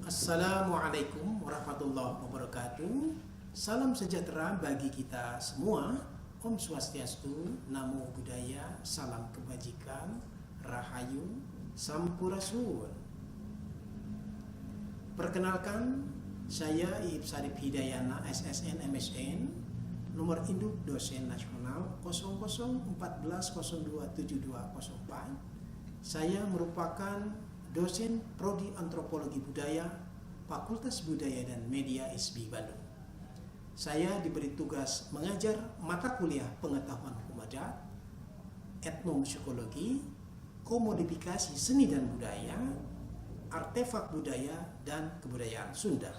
Assalamualaikum warahmatullahi wabarakatuh. Salam sejahtera bagi kita semua. Om Swastiastu, Namo Buddhaya, salam kebajikan, Rahayu, Sampurasun. Perkenalkan, saya Iib Sarif Hidayana, SSN MSN, nomor induk dosen nasional 0014027204. Saya merupakan dosen Prodi Antropologi Budaya, Fakultas Budaya dan Media ISB Bandung. Saya diberi tugas mengajar mata kuliah pengetahuan hukum adat, etnomusikologi, komodifikasi seni dan budaya, artefak budaya, dan kebudayaan Sunda.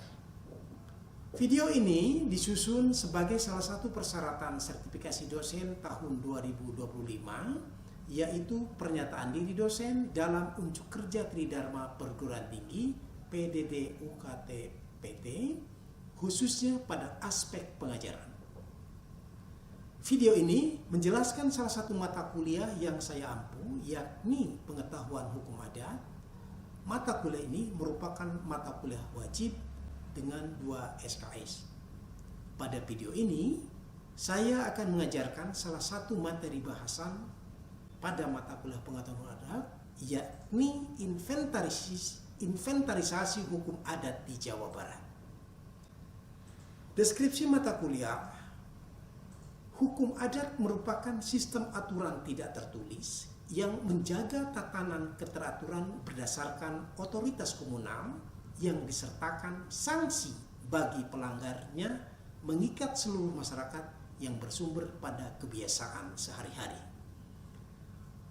Video ini disusun sebagai salah satu persyaratan sertifikasi dosen tahun 2025, yaitu pernyataan diri dosen dalam unjuk kerja Tridharma Perguruan Tinggi PDD UKT PT, khususnya pada aspek pengajaran. Video ini menjelaskan salah satu mata kuliah yang saya ampu, yakni pengetahuan hukum adat. Mata kuliah ini merupakan mata kuliah wajib dengan 2 SKS. Pada video ini, saya akan mengajarkan salah satu materi bahasan pada mata kuliah pengetahuan adat, yakni inventarisasi hukum adat di Jawa Barat. Deskripsi mata kuliah: hukum adat merupakan sistem aturan tidak tertulis yang menjaga tatanan keteraturan berdasarkan otoritas komunal yang disertakan sanksi bagi pelanggarnya, mengikat seluruh masyarakat yang bersumber pada kebiasaan sehari-hari.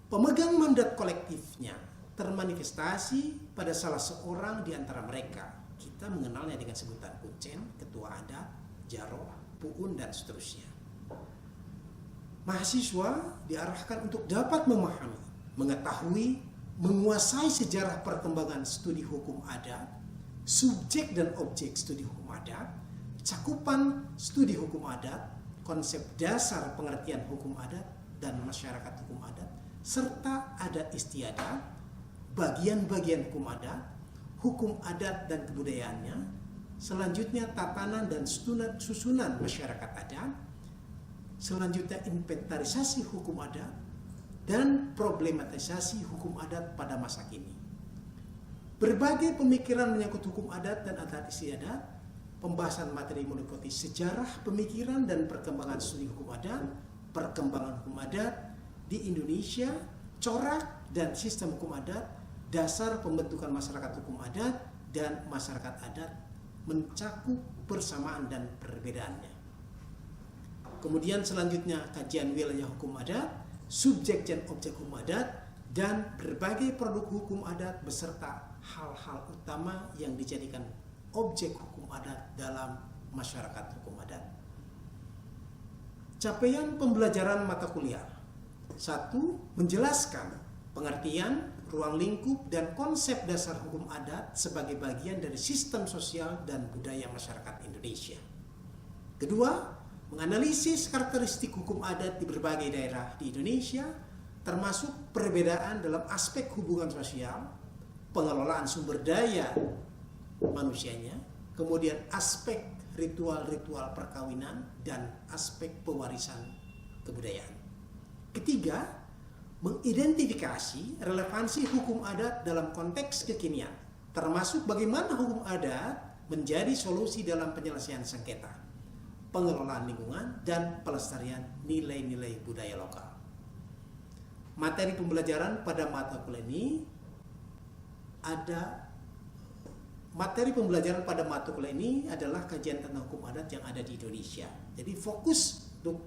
Pemegang mandat kolektifnya termanifestasi pada salah seorang di antara mereka. Kita mengenalnya dengan sebutan kuncen, ketua adat, jaro, puun, dan seterusnya. Mahasiswa diarahkan untuk dapat memahami, mengetahui, menguasai sejarah perkembangan studi hukum adat, subjek dan objek studi hukum adat, cakupan studi hukum adat, konsep dasar pengertian hukum adat dan masyarakat hukum adat, serta adat istiadat, bagian-bagian hukum adat dan kebudayaannya, selanjutnya tatanan dan susunan masyarakat adat, selanjutnya inventarisasi hukum adat, dan problematisasi hukum adat pada masa kini. Berbagai pemikiran menyangkut hukum adat dan adat istiadat, pembahasan materi meliputi sejarah pemikiran dan perkembangan studi hukum adat, perkembangan hukum adat di Indonesia, corak dan sistem hukum adat, dasar pembentukan masyarakat hukum adat, dan masyarakat adat, mencakup persamaan dan perbedaannya. Kemudian selanjutnya kajian wilayah hukum adat, subjek dan objek hukum adat, dan berbagai produk hukum adat beserta hal-hal utama yang dijadikan objek hukum adat dalam masyarakat hukum adat. Capaian pembelajaran mata kuliah: 1. Menjelaskan pengertian, ruang lingkup, dan konsep dasar hukum adat sebagai bagian dari sistem sosial dan budaya masyarakat Indonesia. Kedua, menganalisis karakteristik hukum adat di berbagai daerah di Indonesia, termasuk perbedaan dalam aspek hubungan sosial, pengelolaan sumber daya manusianya, kemudian aspek ritual-ritual perkawinan, dan aspek pewarisan kebudayaan. Ketiga, mengidentifikasi relevansi hukum adat dalam konteks kekinian, termasuk bagaimana hukum adat menjadi solusi dalam penyelesaian sengketa, pengelolaan lingkungan, dan pelestarian nilai-nilai budaya lokal. Materi pembelajaran pada mata kuliah ini adalah kajian tentang hukum adat yang ada di Indonesia. Jadi fokus untuk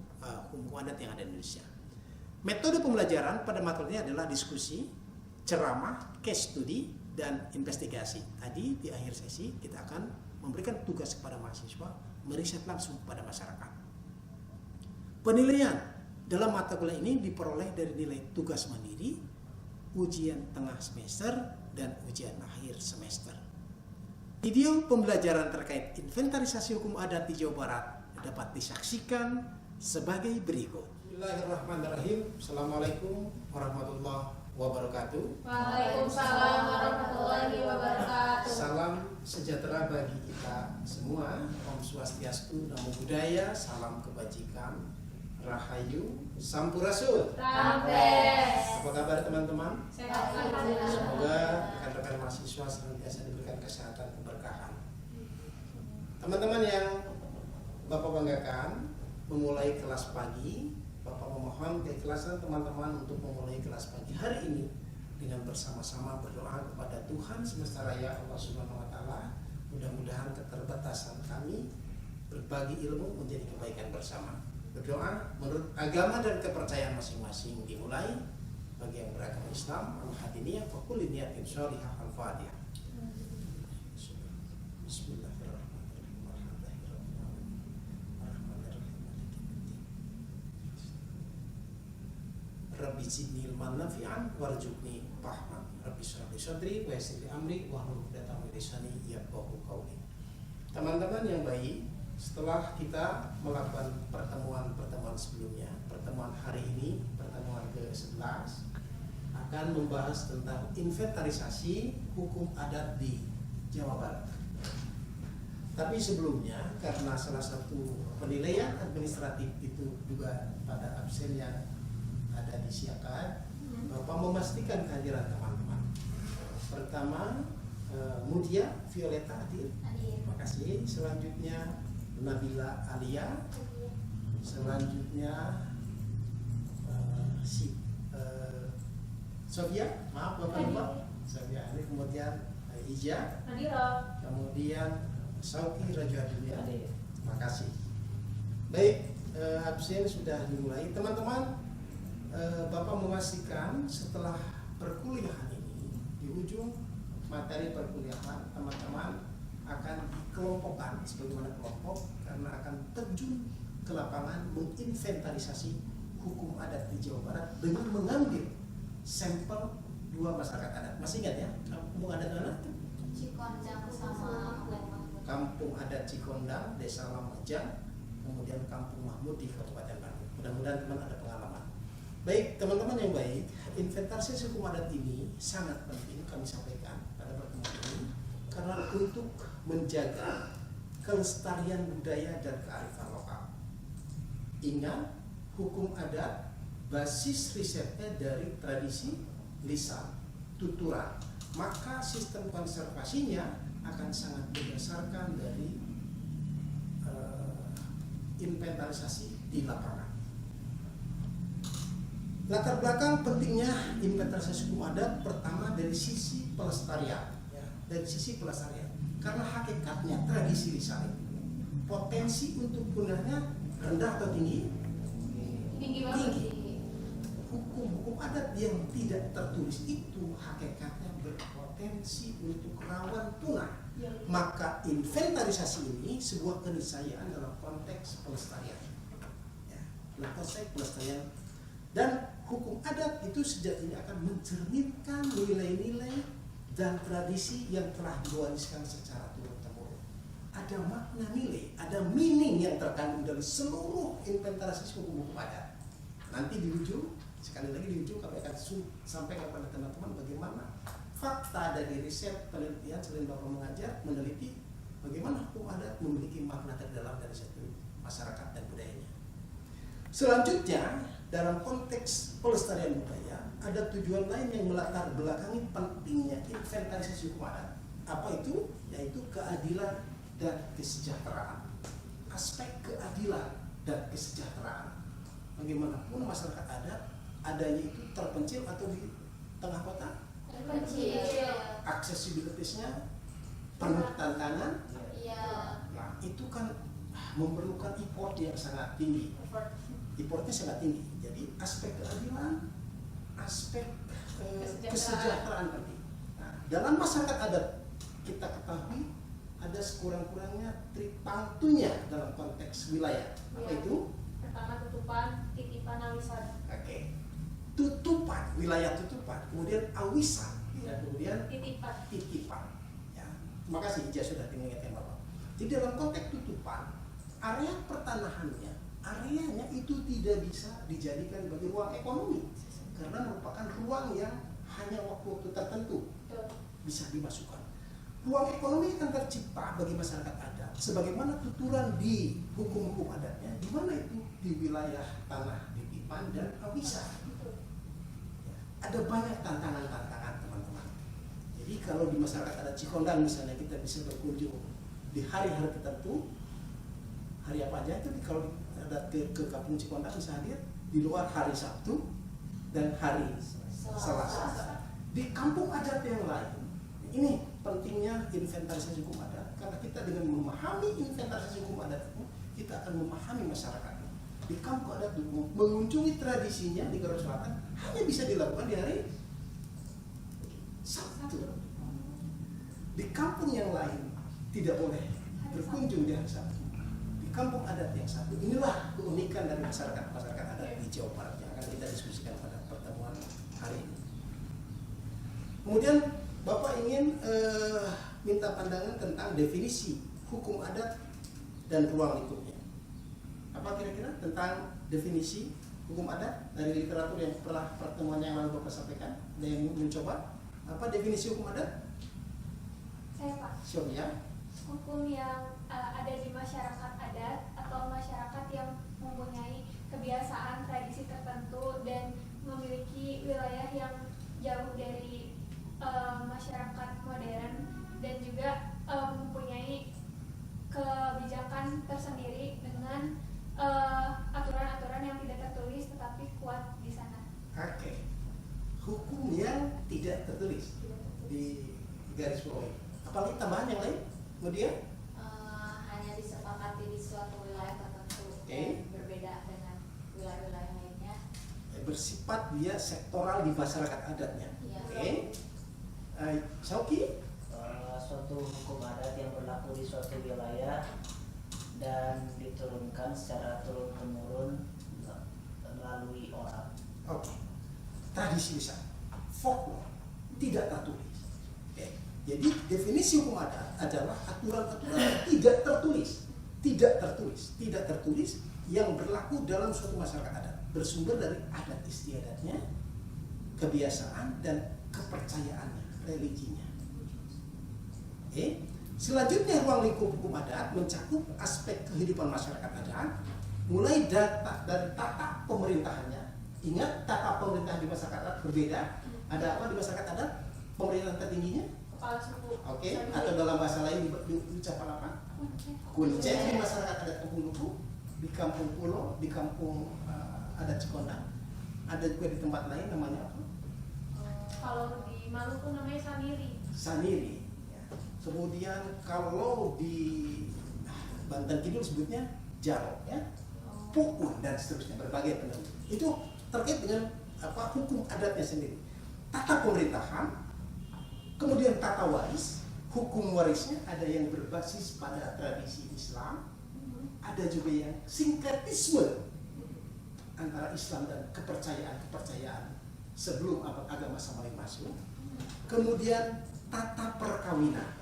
hukum adat yang ada di Indonesia. Metode pembelajaran pada mata kuliah ini adalah diskusi, ceramah, case study, dan investigasi. Tadi di akhir sesi kita akan memberikan tugas kepada mahasiswa meriset langsung pada masyarakat. Penilaian dalam mata kuliah ini diperoleh dari nilai tugas mandiri, ujian tengah semester, dan ujian akhir semester. Video pembelajaran terkait inventarisasi hukum adat di Jawa Barat dapat disaksikan sebagai berikut. Bismillahirrahmanirrahim. Assalamualaikum warahmatullahi wabarakatuh. Waalaikumsalam warahmatullahi wabarakatuh. Salam sejahtera bagi kita semua. Om Swastiastu, Namo Buddhaya, salam kebajikan, Rahayu, Sampurasun. Apa kabar teman-teman? Semoga rekan-rekan mahasiswa senantiasa diberikan kesehatan, keberkahan. Teman-teman yang Bapak banggakan, memulai kelas pagi, Bapak memohon keikhlasan teman-teman untuk memulai kelas pagi hari ini dengan bersama-sama berdoa kepada Tuhan Semesta Raya Allah Subhanahu wa Ta'ala. Mudah-mudahan keterbatasan kami berbagi ilmu menjadi kebaikan bersama. Berdoa menurut agama dan kepercayaan masing-masing dimulai. Bagi yang beragama Islam, al-hadiniyah fa kulli niyatin shalihah al-fatihah. Rabbi zidni ilman nafi'an warzuqni fahman. Rabbi shrah li sadri wa yassir li amri wahlul 'uqdatam min lisani yafqahu qawli. Teman-teman yang baik, setelah kita melakukan pertemuan sebelumnya, pertemuan hari ini, pertemuan ke-11 akan membahas tentang inventarisasi hukum adat di Jawa Barat. Tapi sebelumnya, karena salah satu penilaian administratif itu juga pada absen yang ada disiapkan, Bapak memastikan kehadiran teman-teman. Pertama, Mutia Violeta hadir. Terima kasih. Selanjutnya Nabila Alia. Selanjutnya Sofia, maaf Bapak lupa. Sofia ini, kemudian Ija. Kemudian Sauki Rajadulia. Terima kasih. Baik, absen sudah dimulai. Teman-teman, Bapak memastikan setelah perkuliahan ini, di ujung materi perkuliahan, teman-teman akan dikelompokkan sebagaimana kelompok karena akan terjun ke lapangan menginventarisasi hukum adat di Jawa Barat dengan mengambil sampel 2 masyarakat adat. Masih ingat ya? Kampung adat mana? Cikondang sama Kampung adat Cikondang, Desa Lamajang, kemudian Kampung Mahmud di Kabupaten Bandung. Mudah-mudahan teman ada pengalaman. Baik, teman-teman yang baik, inventarisasi hukum adat ini sangat penting kami sampaikan pada pertemuan ini karena untuk menjaga kelestarian budaya dan kearifan lokal. Ingat, hukum adat basis risetnya dari tradisi, lisan, tuturan. Maka sistem konservasinya akan sangat berdasarkan dari inventarisasi di lapangan. Latar belakang pentingnya inventarisasi hukum adat pertama dari sisi pelestarian, ya, dari sisi pelestarian. Karena hakikatnya tradisi lisan potensi untuk punahnya rendah atau tinggi? Tinggi. Hukum adat yang tidak tertulis itu hakikatnya berpotensi untuk rawan punah. Maka inventarisasi ini sebuah keniscayaan dalam konteks pelestarian. Ya, konteks pelestarian. Dan hukum adat itu sejatinya akan mencerminkan nilai-nilai dan tradisi yang telah diwariskan secara turun-temurun. Ada makna nilai, ada meaning yang terkandung dari seluruh inventarisasi hukum adat. Nanti di ujung, sekali lagi di ujung kami akan sampaikan kepada teman-teman bagaimana fakta dari riset penelitian selain Bapak mengajar, meneliti bagaimana hukum adat memiliki makna terdalam dari satu masyarakat dan budayanya. Selanjutnya, dalam konteks pelestarian budaya, ada tujuan lain yang melatar belakangi pentingnya inventarisasi hukum adat. Apa itu? Yaitu keadilan dan kesejahteraan. Aspek keadilan dan kesejahteraan. Bagaimanapun masyarakat adat, adanya itu terpencil atau di tengah kota? Terpencil. Aksesibilitasnya penuh tantangan. Iya. Nah, itu kan memerlukan effort yang sangat tinggi. Effortnya sangat tinggi. Jadi aspek keadilan, aspek kesejahteraan penting. Nah, dalam masyarakat adat kita ketahui ada sekurang-kurangnya tripangtunya dalam konteks wilayah. Apa itu? Pertama tutupan, titipan, awisan. Oke. Tutupan, wilayah tutupan, kemudian awisan, dan kemudian titipan. Ya. Terima kasih Ija sudah mengingatkan Bapak. Jadi dalam konteks tutupan, area pertanahannya, areanya itu tidak bisa dijadikan sebagai ruang ekonomi karena merupakan ruang yang hanya waktu tertentu bisa dimasukkan. ruang ekonomi akan tercipta bagi masyarakat adat sebagaimana tuturan di hukum-hukum adatnya, di mana itu di wilayah tanah Dipipan dan Awisa. Ya, ada banyak tantangan-tantangan teman-teman. Jadi kalau di masyarakat adat Cikondang misalnya kita bisa berkunjung di hari-hari tertentu, hari apa aja itu kalau adat ke Kampung Cikondang bisa hadir di luar hari Sabtu dan hari Selasa. Di kampung adat yang lain, ini pentingnya inventarisasi hukum adat, karena kita dengan memahami inventarisasi hukum adat itu, kita akan memahami masyarakat. Di kampung adat itu mengunjungi tradisinya di Garut Selatan hanya bisa dilakukan di hari Sabtu. Di kampung yang lain tidak boleh berkunjung di hari Sabtu. Di kampung adat yang satu, inilah keunikan dari masyarakat adat di Jawa Barat yang akan kita diskusikan pada pertemuan hari ini. Kemudian Bapak ingin minta pandangan tentang definisi hukum adat dan ruang lingkupnya. Apa kira-kira tentang definisi hukum adat dari literatur yang pernah pertemuan yang lalu Bapak sampaikan? Ada yang mencoba? Apa definisi hukum adat? Saya Pak. Syomya. Hukum yang ada di masyarakat adat atau masyarakat yang mempunyai kebiasaan tradisi tertentu dan memiliki wilayah yang jauh dari masyarakat modern dan juga mempunyai kebijakan tersendiri dengan aturan-aturan yang tidak tertulis tetapi kuat di sana. Oke. Hukum yang tidak tertulis di garis bawah. Apalagi tambahan yang lain? Kemudian Hanya disepakati di suatu wilayah tertentu dan berbeda dengan wilayah-wilayah lainnya. bersifat dia sektoral di masyarakat adatnya. Iya. Oke. Sauki? Suatu hukum adat yang berlaku di suatu wilayah dan diturunkan secara turun-temurun melalui orang. Oke. Tradisi besar, folklore, tidak tertulis. Oke. Jadi definisi hukum adat adalah aturan-aturan yang tidak tertulis yang berlaku dalam suatu masyarakat adat, bersumber dari adat istiadatnya, kebiasaan dan kepercayaannya, religinya. Oke. Selanjutnya ruang lingkup hukum adat mencakup aspek kehidupan masyarakat adat, mulai dari tata pemerintahannya. Ingat, tata pemerintahan di masyarakat adat berbeda. Ada apa di masyarakat adat? Pemerintahan tertingginya? Kepala suku. Oke. Atau dalam bahasa lain diucapkan apa? Kuncen di masyarakat adat Kampung Luku, di Kampung Pulo, di Kampung adat Cikondang. Ada juga di tempat lain namanya apa? Kalau di Maluku namanya Saniri. Saniri. Ya. Kemudian kalau di Banten Kidul sebutnya Jaro, ya, Pukun dan seterusnya, berbagai penemu. Itu terkait dengan apa hukum adatnya sendiri. Tata pemerintahan, kemudian tata waris, hukum warisnya ada yang berbasis pada tradisi Islam, ada juga yang sinkretisme antara Islam dan kepercayaan sebelum agama Samawi masuk. Kemudian tata perkawinan,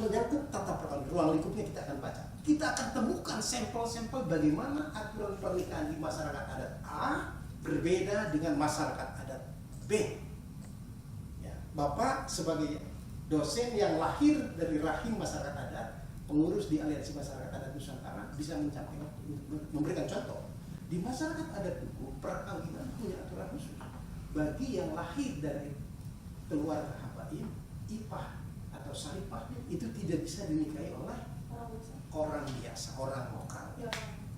menyangkut tata perkawinan, ruang lingkupnya kita akan baca. Kita akan temukan sampel-sampel bagaimana aturan pernikahan di masyarakat adat A berbeda dengan masyarakat adat B. Ya, Bapak sebagai dosen yang lahir dari rahim masyarakat adat, pengurus di Aliansi Masyarakat Adat Nusantara, bisa memberikan contoh. Di masyarakat adat itu perkawinan punya aturan khusus. Bagi yang lahir dari keluarga habaib, ipah atau saripah itu tidak bisa dinikahi oleh orang biasa, orang lokal.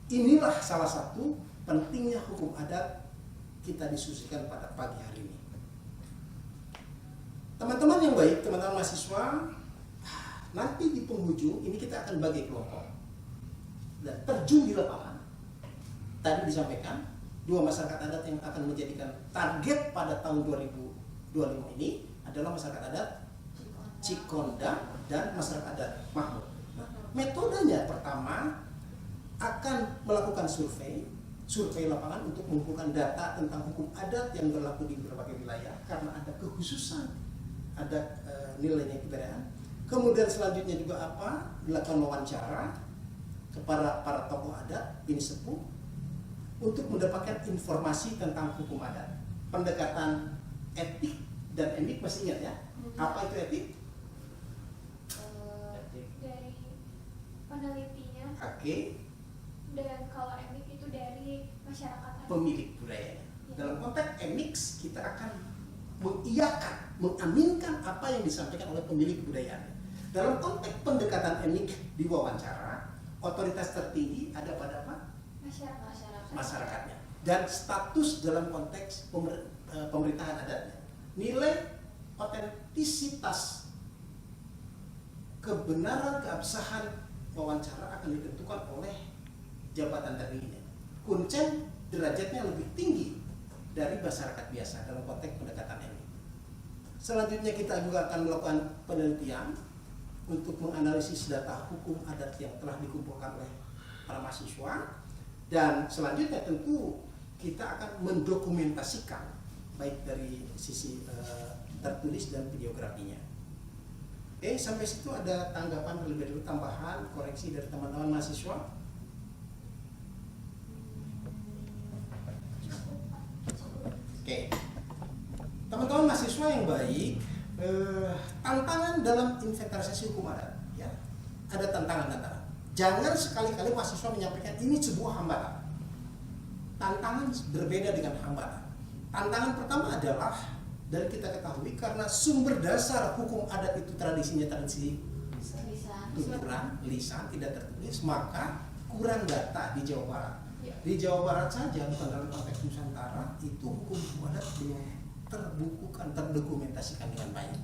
Inilah salah satu pentingnya hukum adat kita diskusikan pada pagi hari ini. Teman-teman yang baik, teman-teman mahasiswa, nanti di penghujung ini kita akan bagi kelompok dan terjun di lapangan. Tadi disampaikan 2 masyarakat adat yang akan menjadikan target pada tahun 2025 ini adalah masyarakat adat Cikondang dan masyarakat adat Mahmud. Nah, metodenya pertama akan melakukan survei lapangan untuk mengumpulkan data tentang hukum adat yang berlaku di berbagai wilayah karena ada kekhususan, ada nilainya keberadaan. Kemudian selanjutnya juga apa? Dilakukan wawancara kepada para tokoh adat, bini sepuh untuk mendapatkan informasi tentang hukum adat. Pendekatan etik dan etik masih ingat ya? Apa itu etik? penelitinya, Oke, dan kalau emik itu dari masyarakat adat. pemilik budayanya. Ya. Dalam konteks emix kita akan mengiyakan, mengaminkan apa yang disampaikan oleh pemilik budayanya. Dalam konteks pendekatan emik di wawancara, otoritas tertinggi ada pada apa? Masyarakat. Masyarakatnya. Dan status dalam konteks pemerintahan adatnya. Nilai otentisitas kebenaran keabsahan wawancara akan ditentukan oleh jabatan tertingginya. Kuncen derajatnya lebih tinggi dari masyarakat biasa dalam konteks pendekatan ini. Selanjutnya kita juga akan melakukan penelitian untuk menganalisis data hukum adat yang telah dikumpulkan oleh para mahasiswa, dan selanjutnya tentu kita akan mendokumentasikan baik dari sisi tertulis dan videografinya. Oke, sampai situ ada tanggapan terlebih dahulu, tambahan, koreksi dari teman-teman mahasiswa? Oke, teman-teman mahasiswa yang baik, tantangan dalam inventarisasi hukum adat, ya, ada tantangan-tantangan. Jangan sekali-kali mahasiswa menyampaikan ini sebuah hambatan. Tantangan berbeda dengan hambatan. Tantangan pertama adalah dari kita ketahui karena sumber dasar hukum adat itu tradisinya tradisi tuturan, lisan, tidak tertulis, maka kurang data di Jawa Barat. Di Jawa Barat saja, bukan dalam konteks Nusantara, itu hukum adat belum terbukukan, terdokumentasikan dengan baik.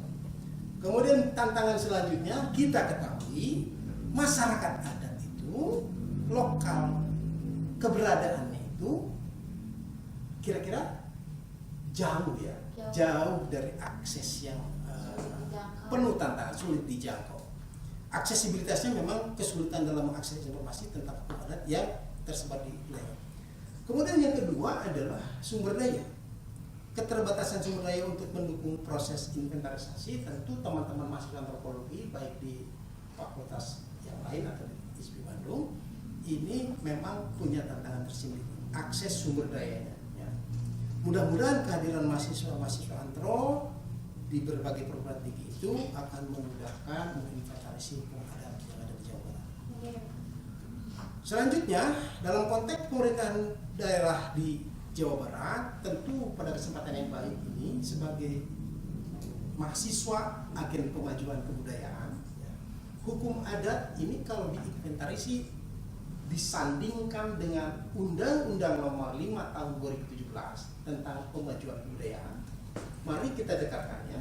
Kemudian tantangan selanjutnya kita ketahui masyarakat adat itu lokal keberadaannya itu kira-kira jauh ya, jauh dari akses yang penuh tantangan, sulit dijangkau. Aksesibilitasnya memang kesulitan dalam mengakses informasi tentang hukum adat yang tersebar di wilayah. Kemudian yang kedua adalah sumber daya. Keterbatasan sumber daya untuk mendukung proses inventarisasi, tentu teman-teman mahasiswa antropologi baik di fakultas yang lain atau di ISPI Bandung ini memang punya tantangan tersendiri, akses sumber dayanya. Ya. Mudah-mudahan kehadiran mahasiswa-mahasiswa antro di berbagai perguruan tinggi itu akan memudahkan menginventarisasi hukum adat yang ada di Jawa Barat. Selanjutnya, dalam konteks pemerintahan daerah di Jawa Barat, tentu pada kesempatan yang baik ini sebagai mahasiswa agen pemajuan kebudayaan, ya, hukum adat ini kalau diinventarisi disandingkan dengan Undang-Undang Nomor 5 Tahun 2017 tentang pemajuan kebudayaan, mari kita dekatkannya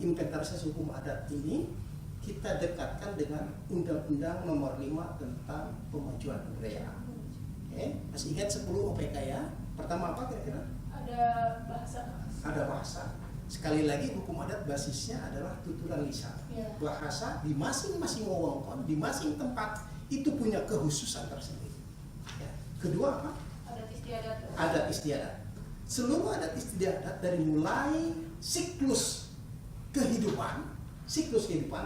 inventarisasi hukum adat ini kita dekatkan dengan Undang-Undang Nomor 5 tentang pemajuan kebudayaan. Oke, masih ingat 10 OPK ya? Pertama apa kira-kira? Ada bahasa. Ada bahasa. Sekali lagi hukum adat basisnya adalah tuturan lisan. Ya. Bahasa di masing-masing wewengkon, di masing tempat itu punya kekhususan tersendiri. Ya. Kedua apa? Adat istiadat. Adat istiadat. Seluruh adat istiadat dari mulai siklus kehidupan,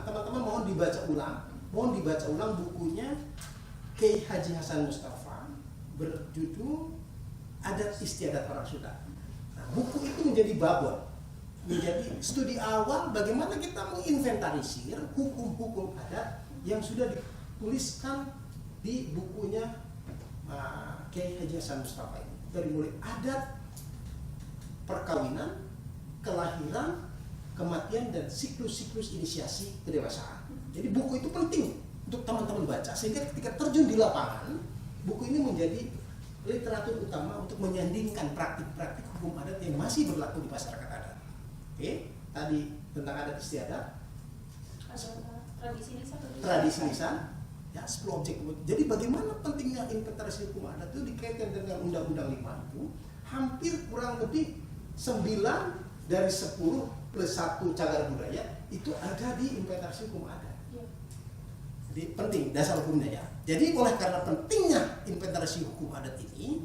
teman-teman mohon dibaca ulang bukunya Kiai Haji Hasan Mustafa berjudul Adat Istiadat Orang Sunda. Nah, buku itu menjadi babon, menjadi studi awal bagaimana kita menginventarisir hukum-hukum adat yang sudah dituliskan di bukunya Kiai Haji Hasan Mustafa ini. Dari mulai adat perkawinan, kelahiran, kematian, dan siklus-siklus inisiasi kedewasaan. Jadi buku itu penting untuk teman-teman baca sehingga ketika terjun di lapangan, buku ini menjadi literatur utama untuk menyandingkan praktik-praktik hukum adat yang masih berlaku di masyarakat adat. Oke, tadi tentang adat istiadat, Ada tradisi lisan, ya 10 objek. Jadi bagaimana pentingnya inventarisasi hukum adat itu dikaitkan dengan Undang-Undang 5 itu hampir kurang lebih 9 dari 10 plus 1 cagar budaya itu ada di inventarisasi hukum adat. Ya. Jadi penting dasar hukumnya ya. Jadi oleh karena pentingnya inventarisasi hukum adat ini,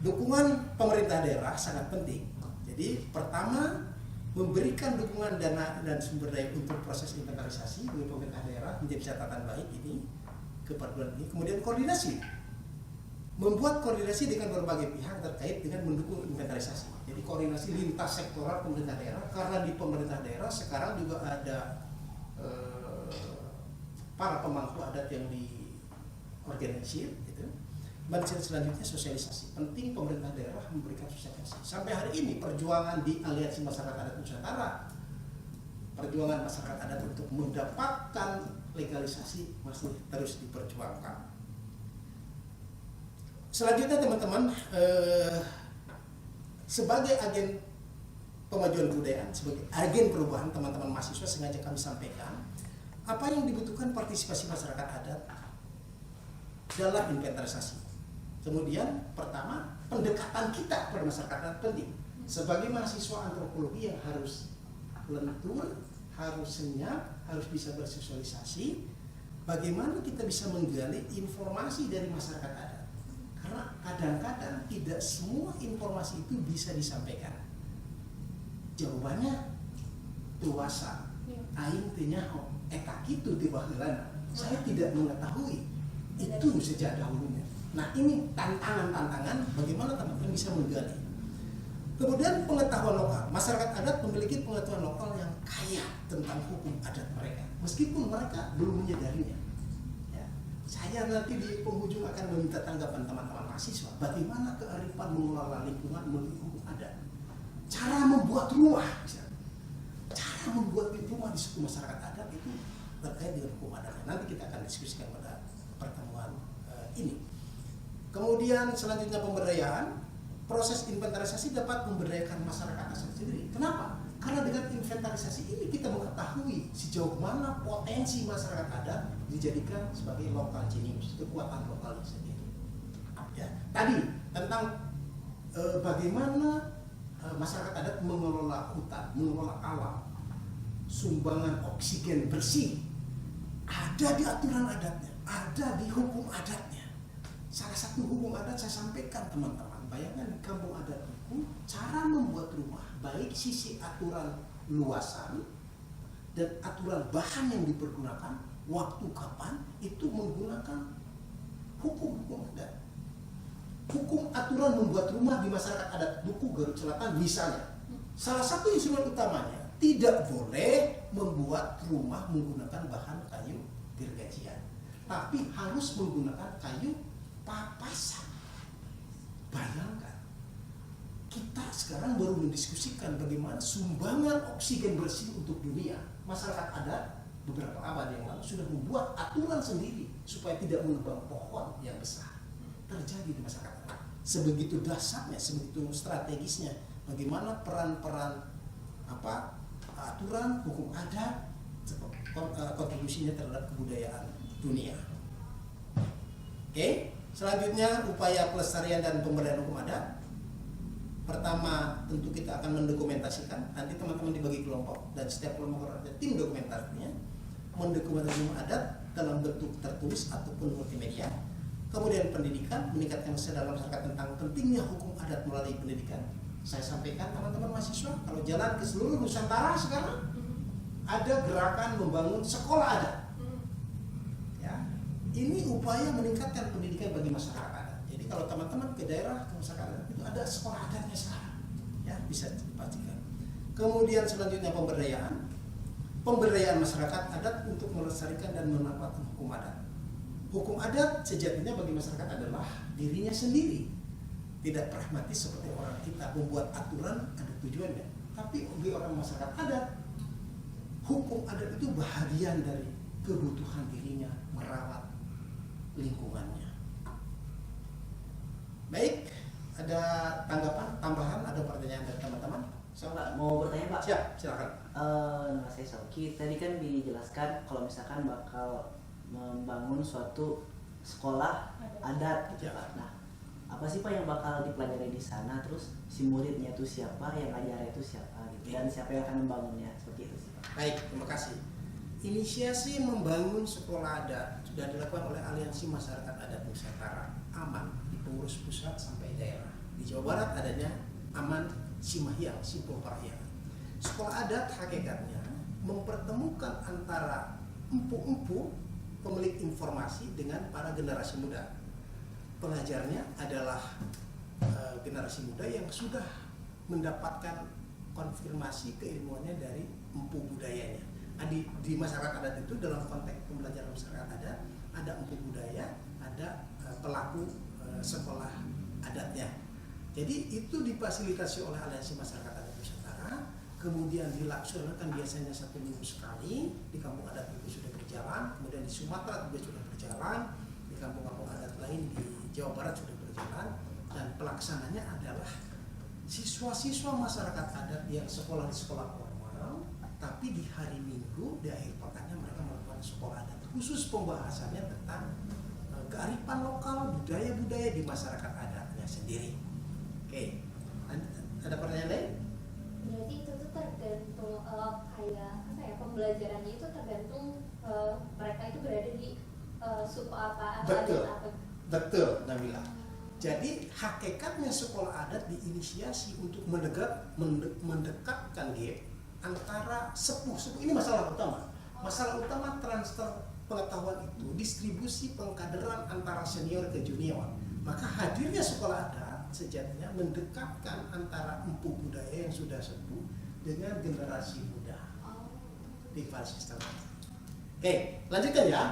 dukungan pemerintah daerah sangat penting. Jadi pertama memberikan dukungan dana dan sumber daya untuk proses inventarisasi bagi pemerintah daerah menjadi catatan baik ini ke perguruan ini. Kemudian koordinasi, membuat koordinasi dengan berbagai pihak terkait dengan mendukung inventarisasi. Jadi koordinasi lintas sektoral pemerintah daerah, karena di pemerintah daerah sekarang juga ada para pemangku adat yang diorganisir gitu. Kemudian selanjutnya sosialisasi. Penting pemerintah daerah memberikan sosialisasi. Sampai hari ini perjuangan di Aliansi Masyarakat Adat Nusantara, perjuangan masyarakat adat untuk mendapatkan legalisasi masih terus diperjuangkan. Selanjutnya teman-teman, sebagai agen pemajuan kebudayaan, sebagai agen perubahan, teman-teman mahasiswa sengaja kami sampaikan apa yang dibutuhkan partisipasi masyarakat adat dalam inventarisasi. Kemudian pertama, pendekatan kita pada masyarakat adat penting. Sebagai mahasiswa antropologi yang harus lentur, harus senyap, harus bisa bersosialisasi, bagaimana kita bisa menggali informasi dari masyarakat adat. Karena kadang-kadang tidak semua informasi itu bisa disampaikan. Jawabannya tuasa, aing teu nyaho, eta kitu ti baheulana. Saya tidak mengetahui. Itu sejak dahulunya. Nah, ini tantangan-tantangan bagaimana teman-teman bisa menggali. Kemudian pengetahuan lokal. Masyarakat adat memiliki pengetahuan lokal yang kaya tentang hukum adat mereka, meskipun mereka belum menyadarinya. Ya. Saya nanti di penghujung akan meminta tanggapan teman-teman mahasiswa bagaimana kearifan mengelola lingkungan melalui hukum adat. Cara membuat rumah, misalnya. Cara membuat rumah di suku masyarakat adat itu terkait dengan hukum adat. Nanti kita akan diskusikan pada pertemuan ini. Kemudian selanjutnya pemberdayaan. Proses inventarisasi dapat memberdayakan masyarakat asal sendiri. Kenapa? Karena dengan inventarisasi ini kita mengetahui sejauh mana potensi masyarakat adat dijadikan sebagai local genius, kekuatan lokalnya sendiri. Ya, tadi tentang bagaimana masyarakat adat mengelola hutan, mengelola alam, sumbangan oksigen bersih, ada di aturan adatnya, ada di hukum adatnya. Salah satu hukum adat saya sampaikan teman-teman, bayangkan di kampung adat itu cara membuat rumah, baik sisi aturan luasan dan aturan bahan yang dipergunakan, waktu kapan, itu menggunakan hukum adat. Hukum aturan membuat rumah di masyarakat adat Duku Garut Selatan misalnya, salah satu instrumen utamanya tidak boleh membuat rumah menggunakan bahan kayu gergajian, tapi harus menggunakan kayu papasan. Bayangkan, kita sekarang baru mendiskusikan bagaimana sumbangan oksigen bersih untuk dunia. Masyarakat adat beberapa abad yang lalu sudah membuat aturan sendiri supaya tidak menebang pohon yang besar. Terjadi di masyarakat adat. Sebegitu dasarnya, sebegitu strategisnya, bagaimana peran-peran aturan hukum adat kontribusinya terhadap kebudayaan dunia. Oke. Selanjutnya upaya pelestarian dan pemberdayaan hukum adat. Pertama tentu kita akan mendokumentasikan. Nanti teman-teman dibagi kelompok dan setiap kelompok ada tim dokumentarnya mendokumentasikan hukum adat dalam bentuk tertulis ataupun multimedia. Kemudian pendidikan, meningkatkan kesadaran masyarakat tentang pentingnya hukum adat melalui pendidikan. Saya sampaikan teman-teman mahasiswa, kalau jalan ke seluruh Nusantara sekarang ada gerakan membangun sekolah adat. Ini upaya meningkatkan pendidikan bagi masyarakat adat. Jadi kalau teman-teman ke daerah, ke masyarakat adat itu ada sekolah adatnya sekarang, ya bisa dipastikan. Kemudian selanjutnya pemberdayaan masyarakat adat untuk melestarikan dan memanfaatkan hukum adat. Hukum adat sejatinya bagi masyarakat adalah dirinya sendiri, tidak pragmatis seperti orang kita membuat aturan ada tujuannya. Tapi bagi orang masyarakat adat, hukum adat itu bahagian dari kebutuhan dirinya merawat lingkungannya. Baik, ada tanggapan, tambahan, ada pertanyaan dari teman-teman? Pak, mau bertanya Pak? Siap, silakan. Nama saya Sauki. Tadi kan dijelaskan kalau misalkan bakal membangun suatu sekolah adat gitu Pak. Nah, apa sih Pak yang bakal dipelajari di sana? Terus si muridnya itu siapa, yang ngajar itu siapa gitu, dan siapa yang akan membangunnya, seperti itu sih Pak. Baik, terima kasih. Inisiasi membangun sekolah adat sudah dilakukan oleh Aliansi Masyarakat Adat Nusantara, AMAN, di pengurus pusat sampai daerah. Di Jawa Barat adanya AMAN Cimahiang, Simpul Parahyangan. Sekolah adat hakikatnya mempertemukan antara empu-empu pemilik informasi dengan para generasi muda. Pengajarnya adalah generasi muda yang sudah mendapatkan konfirmasi keilmuannya dari empu budayanya. di masyarakat adat itu dalam konteks pembelajaran masyarakat adat ada empu budaya, ada pelaku sekolah adatnya. Jadi itu difasilitasi oleh Aliansi Masyarakat Adat Nusantara, kemudian dilaksanakan biasanya 1 minggu sekali. Di kampung adat itu sudah berjalan, kemudian di Sumatera juga sudah berjalan, di kampung-kampung adat lain di Jawa Barat sudah berjalan, dan pelaksananya adalah siswa-siswa masyarakat adat yang sekolah di sekolah formal, tapi di hari Minggu di akhir pekannya mereka melakukan sekolah adat khusus pembahasannya tentang kearifan lokal, budaya-budaya di masyarakat adatnya sendiri. Oke, ada pertanyaan lain? Berarti itu tuh tergantung kayak apa ya, pembelajarannya itu tergantung mereka itu berada di suku apa atau Betul. adat apa. Betul, Nabila. Jadi hakikatnya sekolah adat diinisiasi untuk mendekatkan gap antara sepuh-sepuh. Ini masalah utama. Masalah utama transfer pengetahuan itu distribusi pengkaderan antara senior ke junior. Maka hadirnya sekolah adat sejatinya mendekatkan antara empu budaya yang sudah sepuh dengan generasi muda di fase sistem. Oke, lanjutkan ya.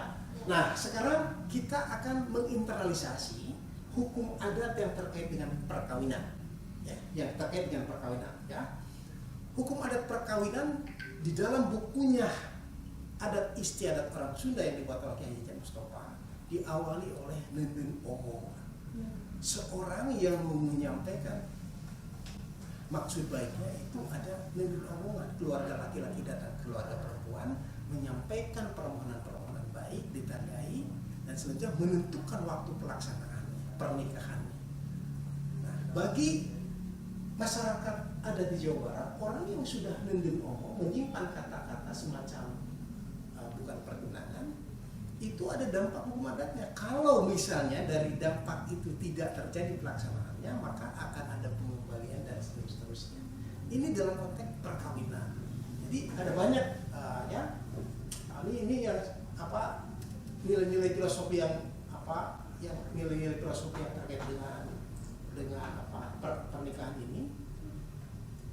Nah, sekarang kita akan menginternalisasi hukum adat yang terkait dengan perkawinan, ya, yang terkait dengan perkawinan, ya. Hukum adat perkawinan di dalam bukunya Adat Istiadat Orang Sunda yang dibuat oleh Kiai Haji Mustafa diawali oleh Nendeng Omo, seorang yang menyampaikan maksud baiknya itu ada Nendeng Omongan, keluarga laki-laki dan keluarga perempuan menyampaikan permohonan-permohonan baik, ditandai, dan selanjutnya menentukan waktu pelaksanaan pernikahan. Nah, bagi masyarakat adat di Jawa Barat, orang yang sudah nendeng omo menyimpan kata-kata semacam bukan pertunangan, itu ada dampak hukum adatnya. Kalau misalnya dari dampak itu tidak terjadi pelaksanaannya, maka akan ada pengembalian dan seterusnya. Ini dalam konteks perkawinan. Jadi ada banyak ya. Ini yang apa, nilai-nilai filosofi yang apa, yang nilai-nilai filosofi yang terkait dengan apa pernikahan ini.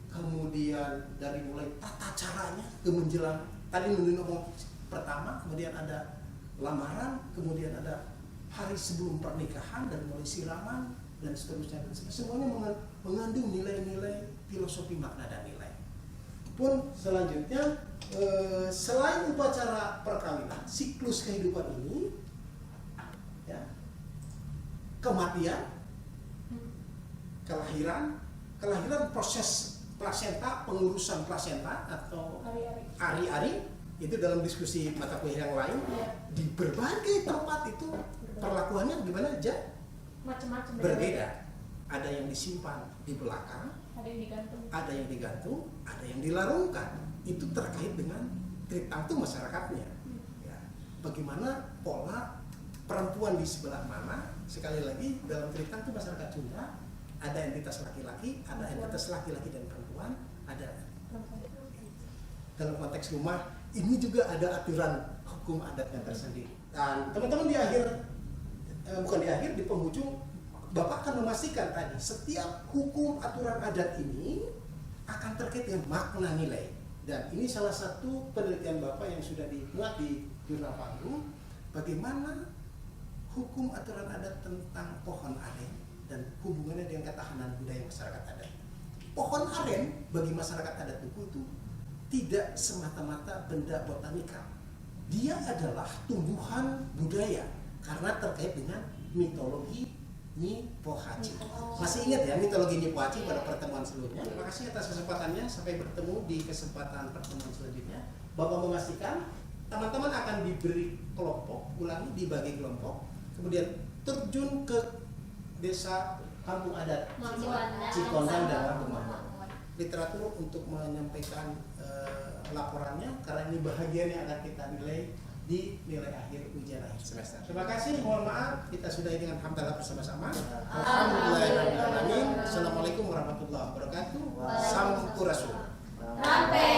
Kemudian dari mulai tata caranya ke menjelang, tadi ngomong pertama, kemudian ada lamaran, kemudian ada hari sebelum pernikahan, dan mulai siraman dan seterusnya, semuanya mengandung nilai-nilai filosofi makna dan nilai. Pun selanjutnya selain upacara perkawinan, siklus kehidupan ini, ya, kematian, kelahiran proses plasenta, pengurusan plasenta atau ari-ari, itu dalam diskusi mata kuliah yang lain di berbagai tempat itu perlakuannya gimana aja Macam-macam berbeda. Ada yang disimpan di belakang, ada yang digantung. ada yang dilarungkan. Itu terkait dengan tergantung masyarakatnya. Ya. Bagaimana pola perempuan di sebelah mana? Sekali lagi dalam cerita itu masyarakat Sunda ada entitas laki-laki, ada entitas laki-laki dan perempuan, ada dalam konteks rumah ini juga ada aturan hukum adatnya tersendiri. Dan teman-teman di akhir di penghujung Bapak akan memastikan tadi setiap hukum aturan adat ini akan terkait dengan makna nilai. Dan ini salah satu penelitian Bapak yang sudah dimuat di Jurnal Panggung, bagaimana hukum aturan adat tentang pohon aren dan hubungannya dengan ketahanan budaya masyarakat adat. Pohon aren bagi masyarakat adat Duku itu tidak semata-mata benda botanikal. Dia adalah tumbuhan budaya karena terkait dengan mitologi Nyi Pohaci. Masih ingat ya mitologi Nyi Pohaci pada pertemuan sebelumnya? Terima kasih atas kesempatannya. Sampai bertemu di kesempatan pertemuan selanjutnya. Bapak memastikan teman-teman akan diberi kelompok, ulangi dibagi kelompok, kemudian terjun ke desa kampung adat Cikondang dan Kampung Mahmud. Literatur untuk menyampaikan laporannya, karena ini bahagian yang akan kita nilai di nilai akhir ujian akhir semester. Terima kasih, mohon maaf kita sudahi dengan hamdalah bersama-sama. Alhamdulillahirrahmanirrahim. Assalamualaikum warahmatullahi wabarakatuh. Sampurasun. Sampai